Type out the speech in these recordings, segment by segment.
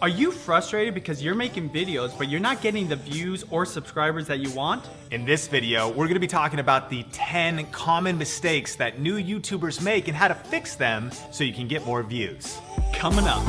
Are you frustrated because you're making videos, but you're not getting the views or subscribers that you want? In this video, we're gonna be talking about the 10 common mistakes that new YouTubers make and how to fix them so you can get more views. Coming up.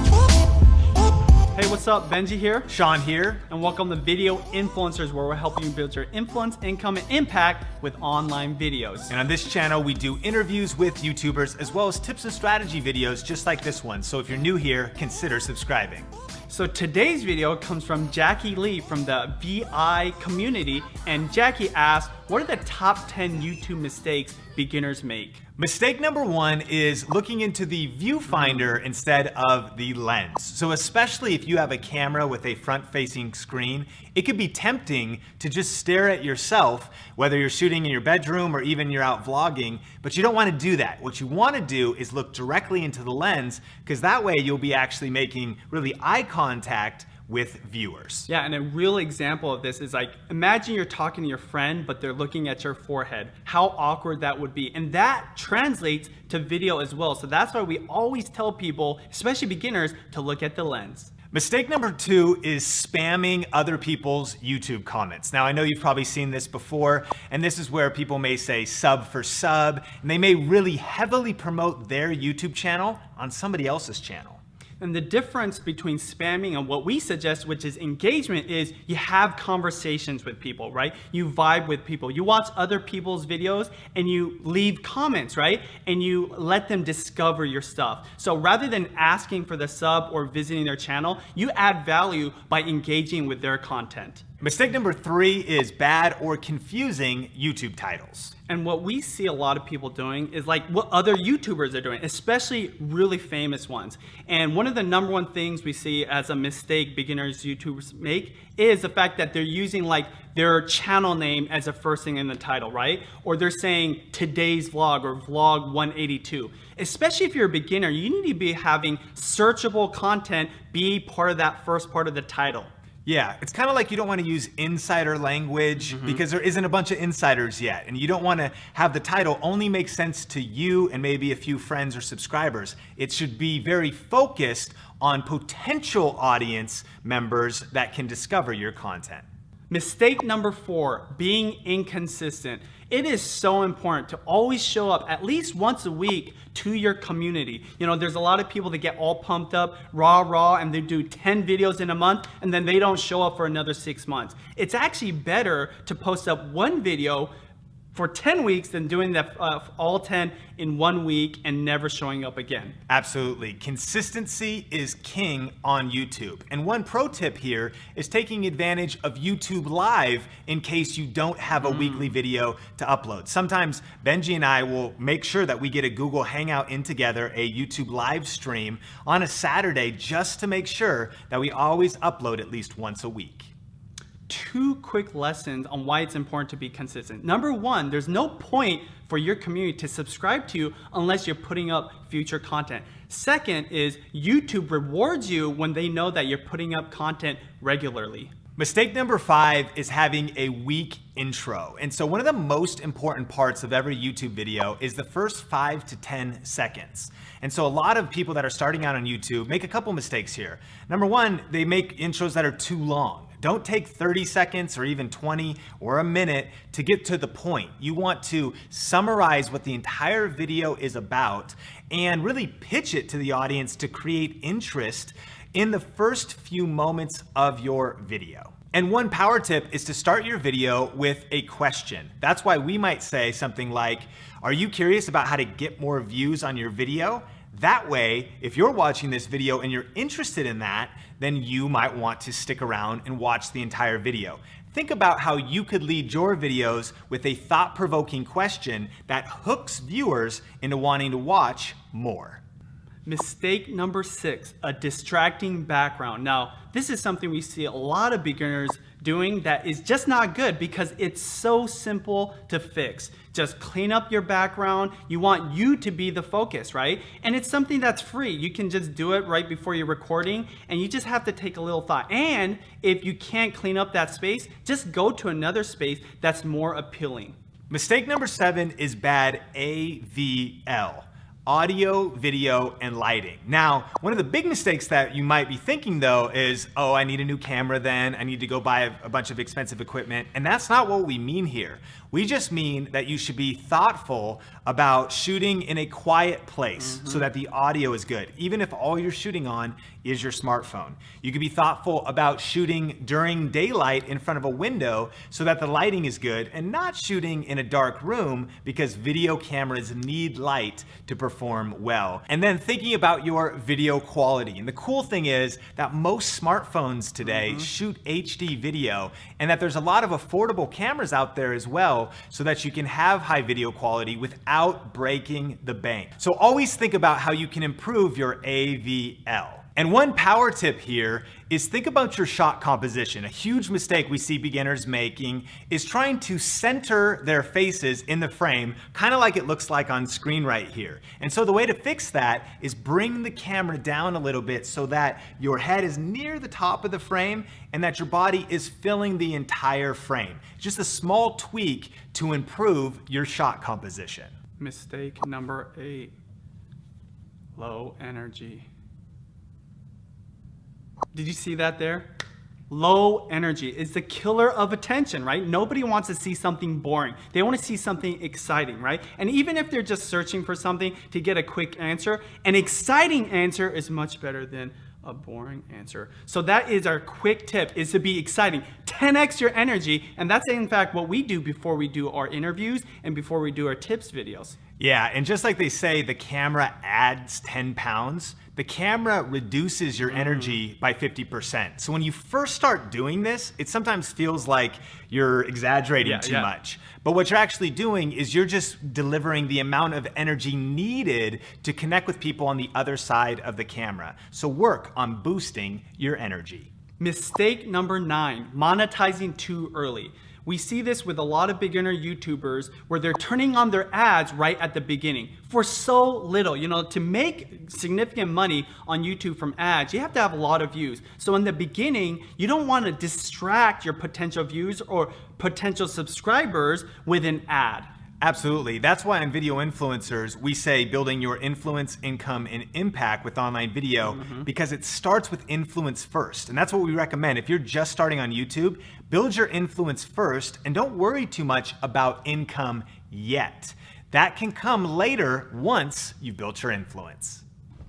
Hey, what's up? Benji here. Sean here. And welcome to Video Influencers, where we're helping you build your influence, income, and impact with online videos. And on this channel, we do interviews with YouTubers as well as tips and strategy videos just like this one. So if you're new here, consider subscribing. So today's video comes from Jackie Lee from the VI community, and Jackie asked, what are the top 10 YouTube mistakes beginners make? Mistake number one is looking into the viewfinder instead of the lens. So especially if you have a camera with a front-facing screen, it could be tempting to just stare at yourself, whether you're shooting in your bedroom or even you're out vlogging, but you don't want to do that. What you want to do is look directly into the lens, because that way you'll be actually making really eye contact with viewers. Yeah, and a real example of this is like, imagine you're talking to your friend, but they're looking at your forehead. How awkward that would be. And that translates to video as well. So that's why we always tell people, especially beginners, to look at the lens. Mistake number two is spamming other people's YouTube comments. Now, I know you've probably seen this before, and this is where people may say sub for sub, and they may really heavily promote their YouTube channel on somebody else's channel. And the difference between spamming and what we suggest, which is engagement, is you have conversations with people, right? You vibe with people. You watch other people's videos and you leave comments, right? And you let them discover your stuff. So rather than asking for the sub or visiting their channel, you add value by engaging with their content. Mistake number three is bad or confusing YouTube titles. And what we see a lot of people doing is like what other YouTubers are doing, especially really famous ones. And one of the number one things we see as a mistake beginners YouTubers make is the fact that they're using like their channel name as the first thing in the title, right? Or they're saying today's vlog or vlog 182. Especially if you're a beginner, you need to be having searchable content be part of that first part of the title. Yeah, it's kind of like you don't want to use insider language because there isn't a bunch of insiders yet. And you don't want to have the title only make sense to you and maybe a few friends or subscribers. It should be very focused on potential audience members that can discover your content. Mistake number 4, being inconsistent. It is so important to always show up at least once a week to your community. You know, there's a lot of people that get all pumped up, raw, and they do 10 videos in a month, and then they don't show up for another 6 months. It's actually better to post up one video for 10 weeks than doing that all 10 in 1 week and never showing up again. Absolutely. Consistency is king on YouTube. And one pro tip here is taking advantage of YouTube Live in case you don't have a weekly video to upload. Sometimes Benji and I will make sure that we get a Google Hangout in together, a YouTube live stream on a Saturday, just to make sure that we always upload at least once a week. 2 quick lessons on why it's important to be consistent. Number 1, there's no point for your community to subscribe to you unless you're putting up future content. Second is YouTube rewards you when they know that you're putting up content regularly. Mistake number 5 is having a weak intro. And so one of the most important parts of every YouTube video is the first 5 to 10 seconds. And so a lot of people that are starting out on YouTube make a couple mistakes here. Number 1, they make intros that are too long. Don't take 30 seconds or even 20 or a minute to get to the point. You want to summarize what the entire video is about and really pitch it to the audience to create interest in the first few moments of your video. And one power tip is to start your video with a question. That's why we might say something like, are you curious about how to get more views on your video? That way, if you're watching this video and you're interested in that, then you might want to stick around and watch the entire video. Think about how you could lead your videos with a thought-provoking question that hooks viewers into wanting to watch more. Mistake number 6, a distracting background. Now, this is something we see a lot of beginners doing that is just not good because it's so simple to fix. Just clean up your background. You want you to be the focus, right? And it's something that's free. You can just do it right before you're recording, and you just have to take a little thought. And if you can't clean up that space, just go to another space that's more appealing. Mistake number 7 is bad AVL. audio, video, and lighting. Now, one of the big mistakes that you might be thinking though is, oh, I need a new camera then, I need to go buy a bunch of expensive equipment, and that's not what we mean here. We just mean that you should be thoughtful about shooting in a quiet place so that the audio is good, even if all you're shooting on is your smartphone. You can be thoughtful about shooting during daylight in front of a window so that the lighting is good, and not shooting in a dark room because video cameras need light to perform well. And then thinking about your video quality. And the cool thing is that most smartphones today shoot HD video, and that there's a lot of affordable cameras out there as well so that you can have high video quality without breaking the bank. So always think about how you can improve your AVL. And one power tip here is think about your shot composition. A huge mistake we see beginners making is trying to center their faces in the frame, kind of like it looks like on screen right here. And so the way to fix that is bring the camera down a little bit so that your head is near the top of the frame and that your body is filling the entire frame. Just a small tweak to improve your shot composition. Mistake number 8, low energy. Did you see that there? Low energy is the killer of attention, right? Nobody wants to see something boring. They want to see something exciting, right? And even if they're just searching for something to get a quick answer, an exciting answer is much better than a boring answer. So that is our quick tip, is to be exciting. 10x your energy, and that's in fact what we do before we do our interviews and before we do our tips videos. Yeah, and just like they say the camera adds 10 pounds, the camera reduces your energy by 50%. So when you first start doing this, it sometimes feels like you're exaggerating too much. But what you're actually doing is you're just delivering the amount of energy needed to connect with people on the other side of the camera. So work on boosting your energy. Mistake number 9, monetizing too early. We see this with a lot of beginner YouTubers where they're turning on their ads right at the beginning for so little. You know, to make significant money on YouTube from ads, you have to have a lot of views. So in the beginning, you don't want to distract your potential views or potential subscribers with an ad. Absolutely. That's why in Video Influencers, we say building your influence, income, and impact with online video, because it starts with influence first. And that's what we recommend. If you're just starting on YouTube, build your influence first and don't worry too much about income yet. That can come later once you've built your influence.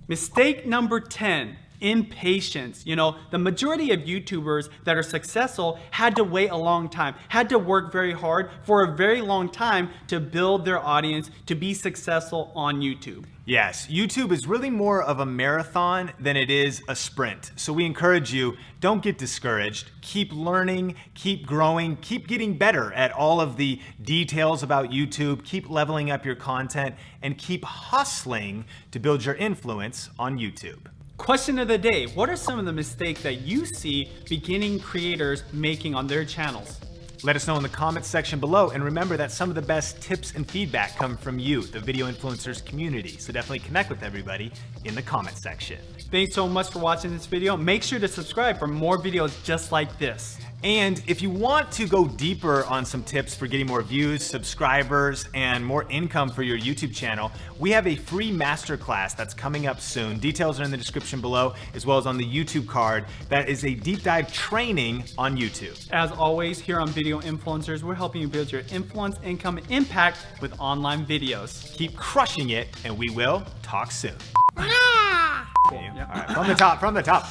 Mistake number 10, impatience. You know, the majority of YouTubers that are successful had to wait a long time, had to work very hard for a very long time to build their audience to be successful on YouTube. Yes, YouTube is really more of a marathon than it is a sprint. So we encourage you, don't get discouraged. Keep learning, keep growing, keep getting better at all of the details about YouTube, keep leveling up your content, and keep hustling to build your influence on YouTube. Question of the day, what are some of the mistakes that you see beginning creators making on their channels? Let us know in the comments section below, and remember that some of the best tips and feedback come from you, the Video Influencers community. So definitely connect with everybody in the comment section. Thanks so much for watching this video. Make sure to subscribe for more videos just like this. And if you want to go deeper on some tips for getting more views, subscribers, and more income for your YouTube channel, we have a free masterclass that's coming up soon. Details are in the description below, as well as on the YouTube card. That is a deep dive training on YouTube. As always, here on Video Influencers, we're helping you build your influence, income, and impact with online videos. Keep crushing it, and we will talk soon. Cool. All right, from the top.